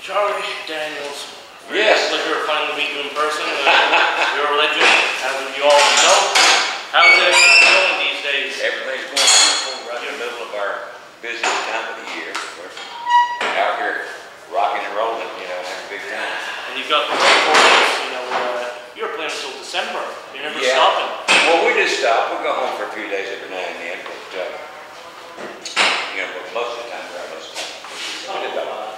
Charlie Daniels. Yes. Pleasure of finally meeting you in person. You're a legend, as you all know. How's it going these days? Everything's going wonderful. Right in the middle of our busiest time of the year. We're out here rocking and rolling, you know, having a big time. And you've got the recordings, you know, you're playing until December. You're never stopping. Well, we just stop. We go home for a few days every now and then, but you know, most of the time we're out most of the time. We did about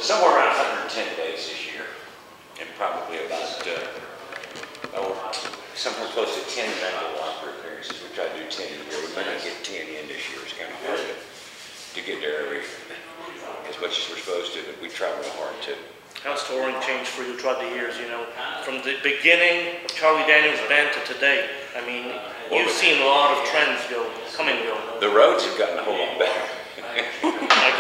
somewhere around 110 days this year, and probably about somewhere close to 10 Grand Ole Opry appearances. We try to do 10 a year. We might not get 10 in this year. It's kind of hard to get there as much as we're supposed to, but we try real hard to. How's touring changed for you throughout the years, you know? From the beginning of Charlie Daniels Band to today, I mean, you've seen a lot of trends come and go. The roads have gotten a whole lot better.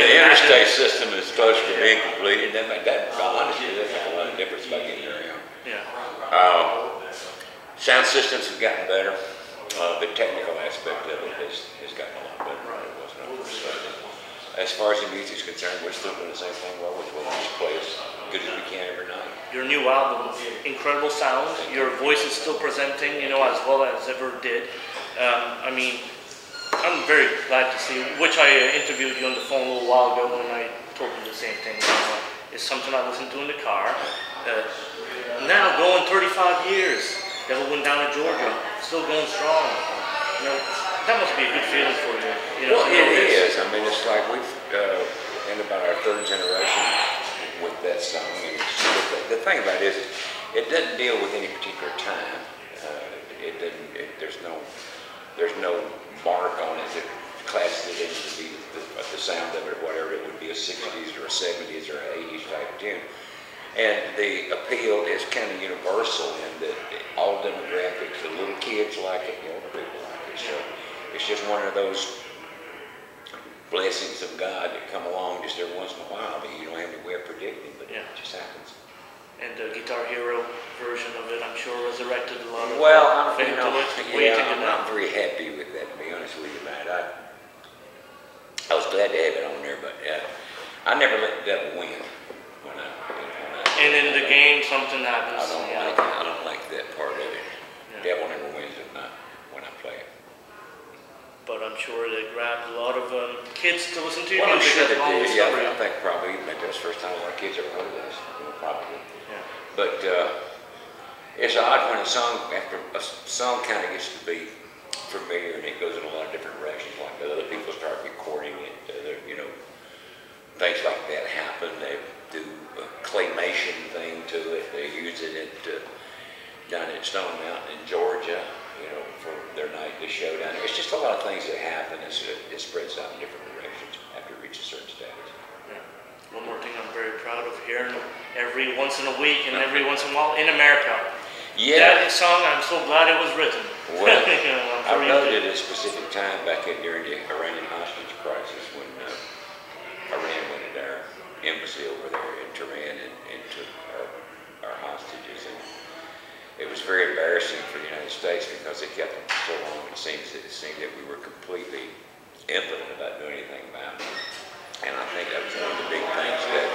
The interstate system is close to being completed. Honestly, that makes a lot of difference by getting around. Yeah. Sound systems have gotten better. The technical aspect of it has gotten a lot better than it was when I first started. As far as the music's concerned, we're still doing the same thing. We'll just play as good as we can every night. Your new album, incredible sound. Your voice is still presenting, you know, as well as ever did. I mean, I'm very glad to see, which I interviewed you on the phone a little while ago when I told you the same thing. It's something I listen to in the car. Now going 35 years, Devil Went Down to Georgia, still going strong. You know, that must be a good feeling for you. You know, well, it is. I mean, it's like we've in about our third generation with that song. And the thing about it is, it doesn't deal with any particular time. There's no mark on it that classes it into the sound of it or whatever. It would be a 60s or a 70s or an 80s type tune. And the appeal is kind of universal in that all demographics, the little kids like it, the older people like it. So it's just one of those blessings of God that come along just every once in a while that you don't have any way of predicting, but it just happens. And the Guitar Hero version of it, I'm sure, resurrected a lot of fame to it. I'm not very happy with that, to be honest with you, Matt. I was glad to have it on there, but I never let the devil win. And in the game, something happens. I don't like that part of it. Yeah. Devil never wins when I play it. But I'm sure it grabbed a lot of kids to listen to you. Well, I'm sure they did. Yeah, I think probably maybe that's the first time a lot of kids ever heard of this. Probably. Yeah. But it's odd when a song kind of gets to be familiar and it goes in a lot of different directions. Like other people start recording it, you know, things like that happen. They do a claymation thing to it. They use it down at Stone Mountain in Georgia, you know, for their nightly show down there. It's just a lot of things that happen as it spreads out in different directions after it reaches certain status. Yeah. One more thing I'm very proud of hearing every once in a week and every once in a while in America. Yeah. That song, I'm so glad it was written. Well, you know, I wrote it at a specific time back during the Iranian hostage crisis when Iran went into our embassy over there in Tehran and took our hostages. And it was very embarrassing for the United States because they kept them so long. It seemed that we were completely impotent about doing anything about it. And I think that was one of the big things that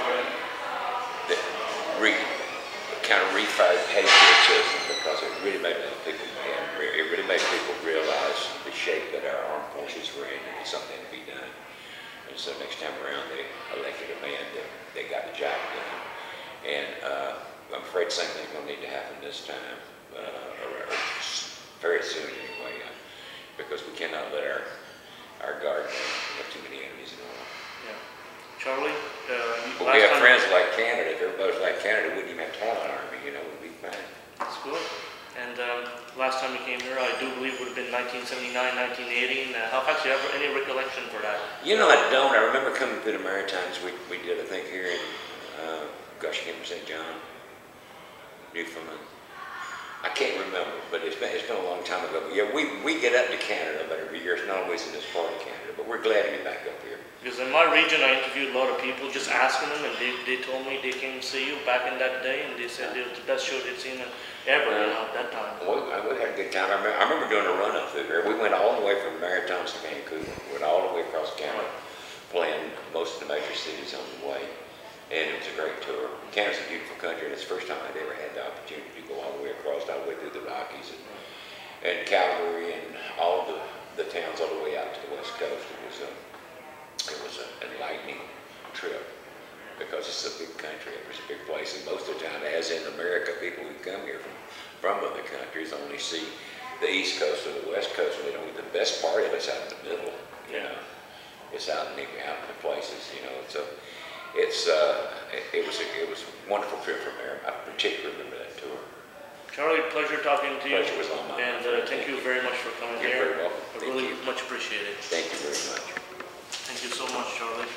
kind of refired patriotism, because it really made people mad. It really made people realize the shape that our armed forces were in, and something to be done. And so next time around, they elected a man that got the job done. And I'm afraid the same thing's going to need to happen this time, or very soon anyway, because we cannot let our guard down. We have too many enemies in the world. Yeah. Charlie, but we have friends like Canada. If everybody's like Canada, wouldn't even have to have an army, you know, we'd be fine. That's good. And last time you came here, I do believe would have been 1979, 1980. And Halifax, do you have any recollection for that? You know, I don't. I remember coming through the Maritimes. We did, I think, here in St. John, Newfoundland. I can't remember, but it's been a long time ago. But yeah, we get up to Canada about every year. It's not always in this part of Canada, but we're glad to be back up here. Because in my region, I interviewed a lot of people, just asking them, and they told me they came to see you back in that day, and they said it was the best show they'd seen ever, you know, at that time. Well, we had a good time. I remember doing a run up through here. We went all the way from Maritimes to Vancouver. Went all the way across Canada, playing most of the major cities on the way. And it was a great tour. Canada's a beautiful country, and it's the first time I'd ever had the opportunity to go all the way across, all the way through the Rockies and Calgary and all the towns all the way out to the West Coast. It was an enlightening trip because it's a big country. It was a big place, and most of the time, as in America, people who come here from other countries only see the East Coast or the West Coast. They don't. The best part of it's out in the middle. You know, it's out in the places. You know, it was a wonderful trip from there. I particularly remember that tour. Charlie, pleasure talking to you. Pleasure was all mine. And thank you very much for coming here. You're very welcome. I really much appreciate it. Thank you very much. Thank you so much, Charlie.